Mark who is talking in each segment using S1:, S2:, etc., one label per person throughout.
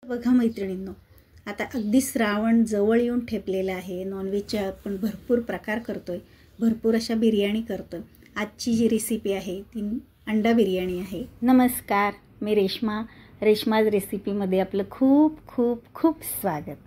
S1: बघा मैत्रिणींनो, आता अगदी श्रावण जवळ येऊन ठेपलेला आहे. नॉनव्हेजचे आपण भरपूर प्रकार करतोय, भरपूर अशा बिर्याणी करतोय. आजची जी रेसिपी आहे ती अंडा बिर्याणी आहे. नमस्कार, मी रेश्माज रेसिपीमध्ये आपलं खूप खूप खूप स्वागत.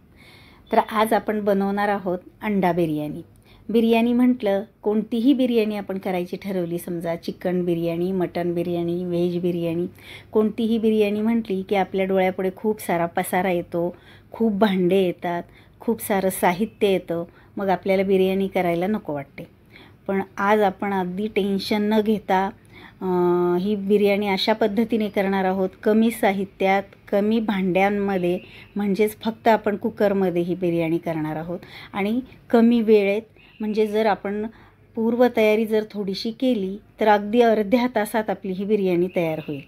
S1: तर आज आपण बनवणार आहोत अंडा बिर्याणी. बिर्याणी म्हटलं कोणतीही बिर्याणी आपण करायची ठरवली, समजा chicken biryani, mutton biryani, veg biryani, कोणतीही बिर्याणी म्हटली की आपल्या डोळ्यापुढे खूप सारा पसारा येतो, खूप भांडे येतात, खूप सारं साहित्य येतं. मग आपल्याला बिर्याणी करायला नको वाटते. पण आज आपण अगदी टेन्शन न घेता ही बिर्याणी अशा पद्धतीने करणार आहोत, कमी साहित्यात, कमी भांड्यांमध्ये, म्हणजेच फक्त आपण कुकरमध्ये ही बिर्याणी करणार आहोत आणि कमी वेळेत. म्हणजे जर आपण पूर्वतयारी जर थोडीशी केली तर अगदी अर्ध्या तासात आपली ही बिर्याणी तयार होईल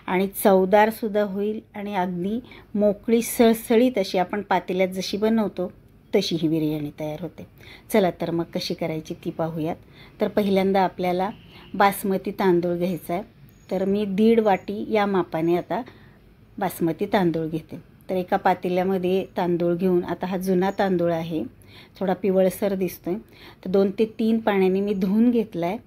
S1: आणि चवदारसुद्धा होईल आणि अगदी मोकळी सळसळीत अशी आपण पातेल्यात जशी बनवतो तशी ही बिर्याणी तयार होते. चला तर मग कशी करायची ती पाहूयात. तर पहिल्यांदा आपल्याला बासमती तांदूळ घ्यायचा आहे. तर मी 1.5 वाटी या मापाने आता बासमती तांदूळ घेते. तर एका पातेल्यामध्ये तांदूळ घेऊन, आता हा जुना तांदूळ आहे, थोडा पिवळसर दिसतोय, तर 2 ते 3 पाण्याने मी धुवून घेतला आहे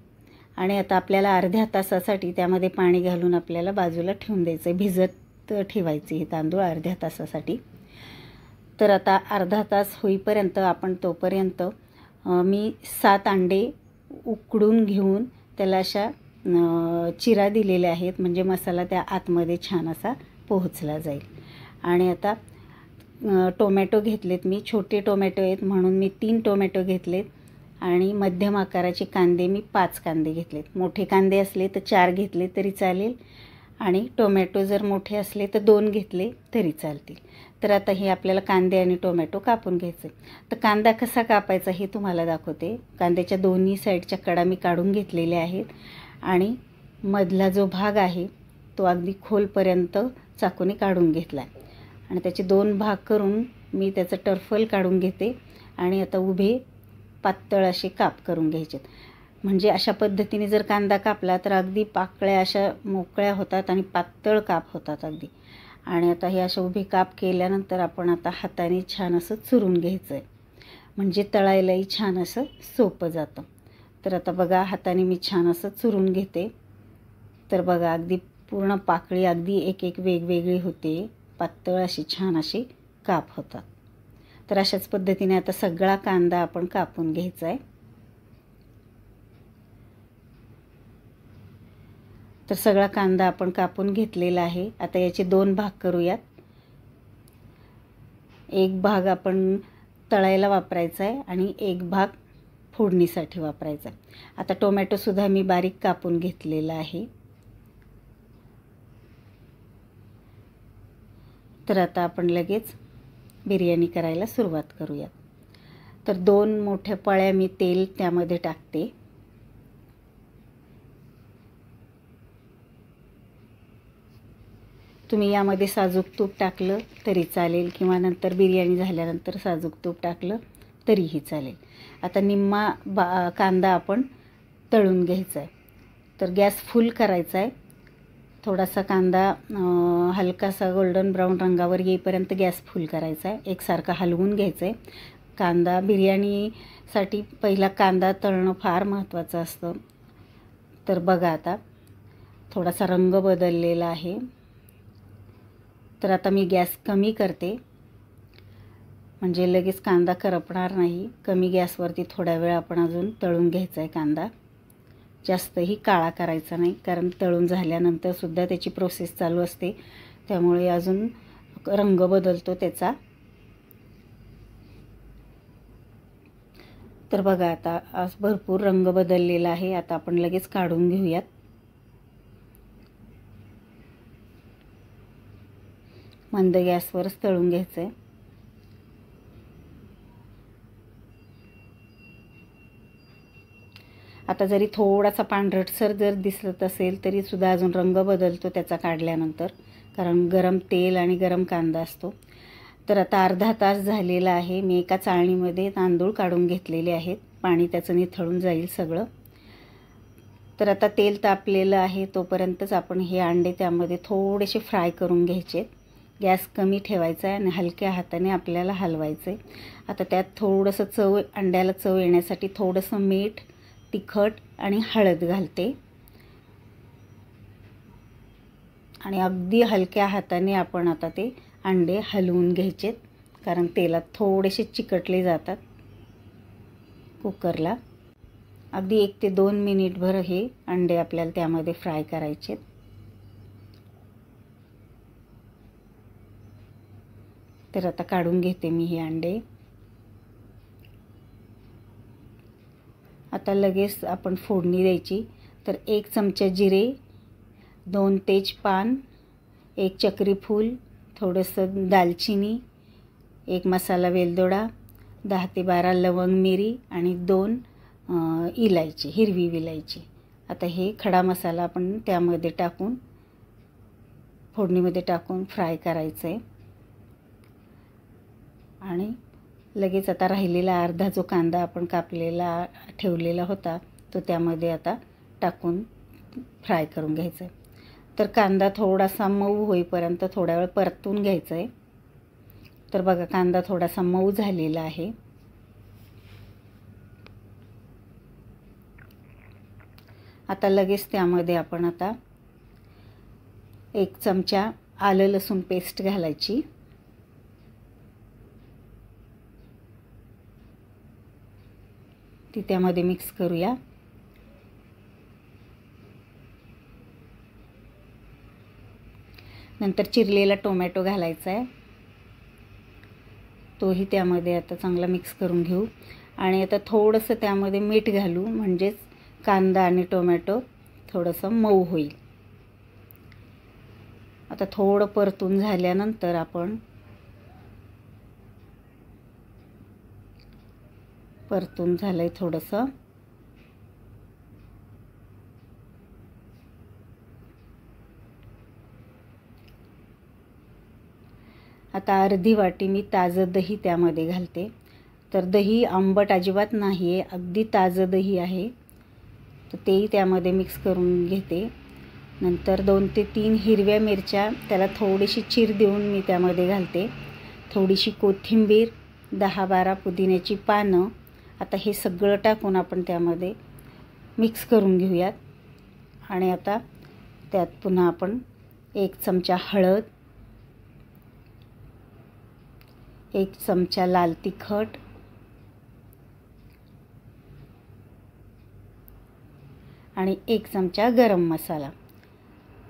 S1: आणि आता आपल्याला अर्ध्या तासासाठी त्यामध्ये पाणी घालून आपल्याला बाजूला ठेवून द्यायचं आहे, भिजत ठेवायचे हे तांदूळ अर्ध्या तासासाठी. तर आता अर्धा तास होईपर्यंत आपण तोपर्यंत मी 7 अंडे उकडून घेऊन त्याला अशा चिरा दिलेल्या आहेत, म्हणजे मसाला त्या आतमध्ये छान असा पोहोचला जाईल. आणि आता टोमॅटो घेतलेत मी, छोटे टोमॅटो आहेत म्हणून मी 3 टोमॅटो घेतलेत आणि मध्यम आकाराचे कांदे मी 5 कांदे घेतलेत. मोठे कांदे असले तर 4 घेतले तरी चालेल आणि टोमॅटो जर मोठे असले तर 2 घेतले तरी चालतील. तर आता हे आपल्याला कांदे आणि टोमॅटो कापून घ्यायचे. तर कांदा कसा कापायचा हे तुम्हाला दाखवते. कांद्याच्या दोन्ही साईडच्या कडा मी काढून घेतलेल्या आहेत आणि मधला जो भाग आहे तो अगदी खोलपर्यंत चाकूने काढून घेतला आहे आणि त्याचे 2 भाग करून मी त्याचं टर्फल काढून घेते आणि आता उभे पातळ असे काप करून घ्यायचे. म्हणजे अशा पद्धतीने जर कांदा कापला तर अगदी पाकळ्या अशा मोकळ्या होतात आणि पातळ काप होतात अगदी. आणि आता हे अशा उभे काप केल्यानंतर आपण आता हाताने छान असं चुरून घ्यायचं आहे, म्हणजे तळायलाही छान असं सोपं जातं. तर आता बघा हाताने मी छान असं चुरून घेते. तर बघा अगदी पूर्ण पाकळी अगदी एक एक वेगवेगळी होते, पातळ अशी छान अशी काप होतात. तर अशाच पद्धतीने आता सगळा कांदा आपण कापून घ्यायचा आहे. तर सगळा कांदा आपण कापून घेतलेला आहे. आता याचे 2 भाग करूयात. एक भाग आपण तळायला वापरायचा आहे आणि एक भाग फोडणीसाठी वापरायचा आहे. आता टोमॅटोसुद्धा मी बारीक कापून घेतलेला आहे. तर आता आपण लगेच बिर्याणी करायला सुरुवात करूया. तर 2 मोठ्या पळ्या मी तेल त्यामध्ये टाकते. तुम्ही यामध्ये साजूक तूप टाकलं तरी चालेल किंवा नंतर बिर्याणी झाल्यानंतर साजूक तूप टाकलं तरीही चालेल. आता निम्मा कांदा आपण तळून घ्यायचा आहे. तर गॅस फुल करायचा आहे. थोडासा कांदा हलकासा गोल्डन ब्राऊन रंगावर येईपर्यंत गॅस फुल करायचा आहे. एकसारखा हलवून घ्यायचं आहे. कांदा बिर्याणीसाठी पहिला कांदा तळणं फार महत्त्वाचं असतं. तर बघा आता थोडासा रंग बदललेला आहे. तर आता मी गॅस कमी करते, म्हणजे लगेच कांदा करपणार नाही. कमी गॅसवरती थोड्या वेळ आपण अजून तळून घ्यायचा आहे कांदा. जास्तही काळा करायचा नाही, कारण तळून झाल्यानंतरसुद्धा त्याची प्रोसेस चालू असते, त्यामुळे अजून रंग बदलतो त्याचा. तर बघा आता आज भरपूर रंग बदललेला आहे. आता आपण लगेच काढून घेऊयात. मंद गॅसवरच तळून घ्यायचं आहे. आता जरी थोडासा पांढरटसर जर दिसत असेल तरीसुद्धा अजून रंग बदलतो त्याचा काढल्यानंतर, कारण गरम तेल आणि गरम कांदा असतो. तर आता अर्धा तास झालेला आहे. मी एका चाळणीमध्ये तांदूळ काढून घेतलेले आहेत, पाणी त्याचं निथळून जाईल सगळं. तर आता तेल तापलेलं आहे, तोपर्यंतच आपण हे अंडे त्यामध्ये थोडेसे फ्राय करून घ्यायचे. गॅस कमी ठेवायचा आहे आणि हलक्या हाताने आपल्याला हलवायचं आहे. आता त्यात थोडंसं अंड्याला चव येण्यासाठी थोडंसं मीठ, तिखट आणि हळद घालते आणि अगदी हलक्या हाताने आपण आता ते अंडे हलवून घ्यायचेत, कारण तेलात थोडेसे चिकटले जातात कुकरला. अगदी 1 ते 2 मिनिटभर हे अंडे आपल्याला त्यामध्ये फ्राय करायचेत. तर आता काढून घेते मी हे अंडे. आता लगेच आपण फोडणी द्यायची. तर 1 चमचा जिरे, 2 तेजपान, 1 चक्री फूल, थोडंसं दालचिनी, 1 मसाला वेलदोडा, 10 ते 12 लवंग मिरी आणि 2 इलायची, हिरवी विलायची. आता हे खडा मसाला आपण त्यामध्ये टाकून फोडणीमध्ये टाकून फ्राय करायचं आहे. आणि लगेच आता राहिलेला अर्धा जो कांदा आपण कापलेला ठेवलेला होता तो त्यामध्ये आता टाकून फ्राय करून घ्यायचा आहे. तर कांदा थोडासा मऊ होईपर्यंत थोडा वेळ परतून घ्यायचा आहे. तर बघा कांदा थोडासा मऊ झालेला आहे. आता लगेच त्यामध्ये आपण आता 1 चमचा आलं लसूण पेस्ट घालायची. ती त्यामध्ये मिक्स करूया. नंतर चिरलेला टोमॅटो घालायचा आहे, तोही त्यामध्ये आता चांगला मिक्स करून घेऊ. आणि आता थोडंसं त्यामध्ये मीठ घालू, म्हणजेच कांदा आणि टोमॅटो थोडंसं मऊ होईल. आता थोडं परतून झाल्यानंतर आपण परतून झालंय थोडंसं. आता अर्धी वाटी मी ताजं दही त्यामध्ये घालते. तर दही आंबट अजिबात नाही आहे, अगदी ताजं दही आहे. तर तेही त्यामध्ये मिक्स करून घेते. नंतर 2 ते 3 हिरव्या मिरच्या त्याला थोडीशी चीर देऊन मी त्यामध्ये घालते. थोडीशी कोथिंबीर, 10-12 पुदिन्याची पानं. आता हे सगळं टाकून आपण त्यामध्ये मिक्स करून घेऊयात. आणि आता त्यात पुन्हा आपण 1 चमचा हळद, 1 चमचा लाल तिखट आणि 1 चमचा गरम मसाला.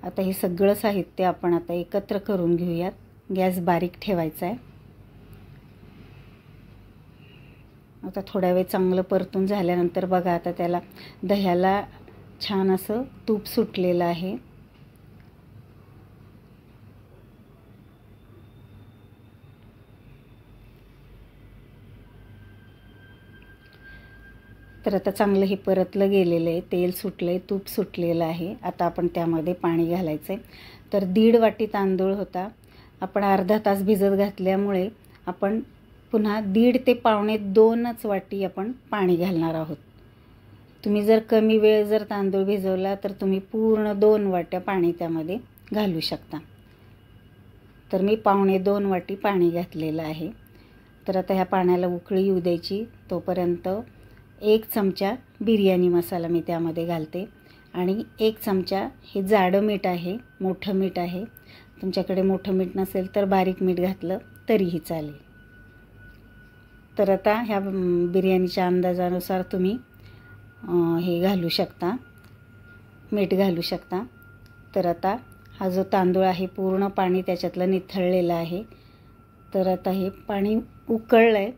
S1: आता हे सगळं साहित्य आपण आता एकत्र करून घेऊयात. गॅस बारीक ठेवायचा आहे. आता थोड्या वेळ चांगलं परतून झाल्यानंतर बघा आता त्याला दह्याला छान असं तूप सुटलेलं आहे. तर आता चांगलं हे परतलं गेलेलं आहे, तेल सुटलं आहे, तूप सुटलेलं आहे. आता आपण त्यामध्ये पाणी घालायचं आहे. तर 1.5 वाटी तांदूळ होता, आपण अर्धा तास भिजत घातल्यामुळे आपण पुन्हा 1.5 ते पावणे 2च वाटी आपण पाणी घालणार आहोत. तुम्ही जर कमी वेळ जर तांदूळ भिजवला तर तुम्ही पूर्ण 2 वाट्या पाणी त्यामध्ये घालू शकता. तर मी पावणे 2 वाटी पाणी घातलेलं आहे. तर आता ह्या पाण्याला उकळी येऊ द्यायची. तोपर्यंत 1 चमचा बिर्याणी मसाला मी त्यामध्ये घालते आणि 1 चमचा हे जाडं मीठ आहे, मोठं मीठ आहे. तुमच्याकडे मोठं मीठ नसेल तर बारीक मीठ घातलं तरीही चालेल. तर आता ह्या बिर्याणीच्या अंदाजानुसार तुम्ही हे घालू शकता, मीठ घालू शकता. तर आता हा जो तांदूळ आहे पूर्ण पाणी त्याच्यातलं निथळलेलं आहे. तर आता हे पाणी उकळलं आहे.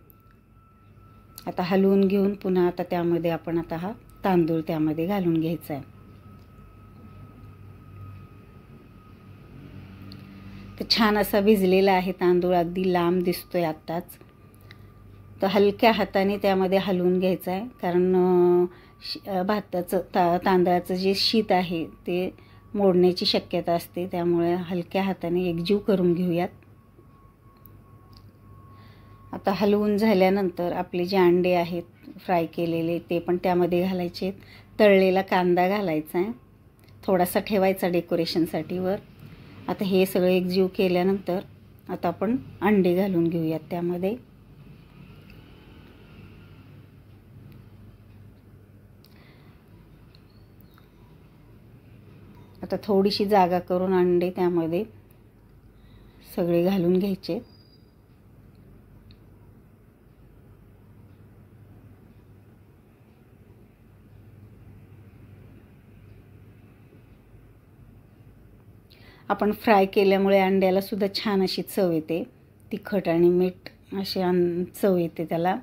S1: आता हलवून घेऊन पुन्हा आता त्यामध्ये आपण आता हा तांदूळ त्यामध्ये घालून घ्यायचा आहे. तर छान असा भिजलेला आहे तांदूळ, अगदी लांब दिसतोय आत्ताच. तर हलक्या हाताने त्यामध्ये हलवून घ्यायचं आहे, कारण भाताचं तांदळाचं जे शीत आहे ते मोडण्याची शक्यता असते. त्यामुळे हलक्या हाताने एकजीव करून घेऊयात. आता हलवून झाल्यानंतर आपले जे अंडे आहेत फ्राय केलेले ते पण त्यामध्ये घालायचे. तळलेला कांदा घालायचा आहे, थोडासा ठेवायचा डेकोरेशनसाठी वर. आता हे सगळं एकजीव केल्यानंतर आता आपण अंडे घालून घेऊयात त्यामध्ये. आता थोडीशी जागा करून अंडे त्यामध्ये सगळे घालून घ्यायचे. आपण फ्राय केल्यामुळे अंड्याला सुद्धा छान अशी चव येते. तिखट आणि मीठ अशी चव येते त्याला.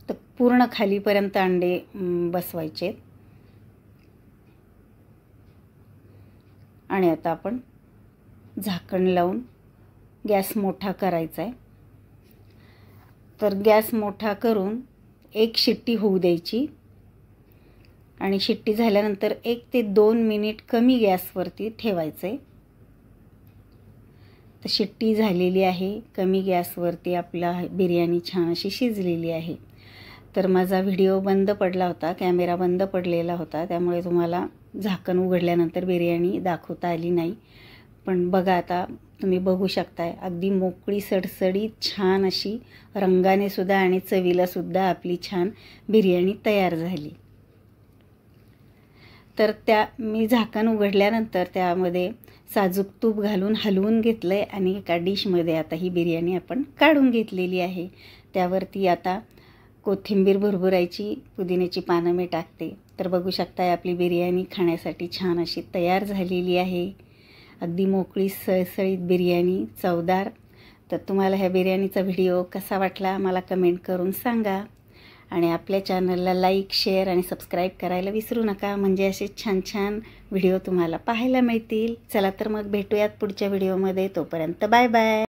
S1: तर पूर्ण खालीपर्यंत अंडे बसवायचे. आणि आता आपण झाकण लावून गॅस मोठा करायचा आहे. तर गॅस मोठा करून एक शिट्टी होऊ द्यायची. आणि शिट्टी झाल्यानंतर 1 ते 2 मिनिट कमी गॅसवरती ठेवायचे. तर शिट्टी झालेली आहे. कमी गॅसवरती आपला बिर्याणी छान अशी शिजलेली आहे. तर माझा व्हिडिओ बंद पडला होता, कॅमेरा बंद पडलेला होता, त्यामुळे तुम्हाला झाकण उघडल्यानंतर बिर्याणी दाखवता आली नाही. पण बघा, आता तुम्ही बघू शकताय अगदी मोकळी सडसडीत छान अशी रंगाने सुद्धा आणि चवीला सुद्धा आपली छान बिर्याणी तयार झाली. तर मी झाकण उघडल्यानंतर त्यामध्ये साजूक तूप घालून हलवून घेतलं आहे आणि एका डिशमध्ये आता ही बिर्याणी आपण काढून घेतलेली आहे. त्यावरती आता कोथिंबीर भुरभुरायची, पुदिन्याची पानं मी टाकते. तर बघू शकताय आपली बिर्याणी खाण्यासाठी छान अशी तयार झालेली आहे. अगदी मोकळी सळसळीत बिर्याणी, चवदार. तर तुम्हाला ह्या बिर्याणीचा व्हिडिओ कसा वाटला मला कमेंट करून सांगा. आणि आपल्या चॅनलला लाईक, शेअर आणि सबस्क्राईब करायला विसरू नका, म्हणजे असे छान छान व्हिडिओ तुम्हाला पाहायला मिळतील. चला तर मग भेटूयात पुढच्या व्हिडिओमध्ये. तोपर्यंत बाय बाय.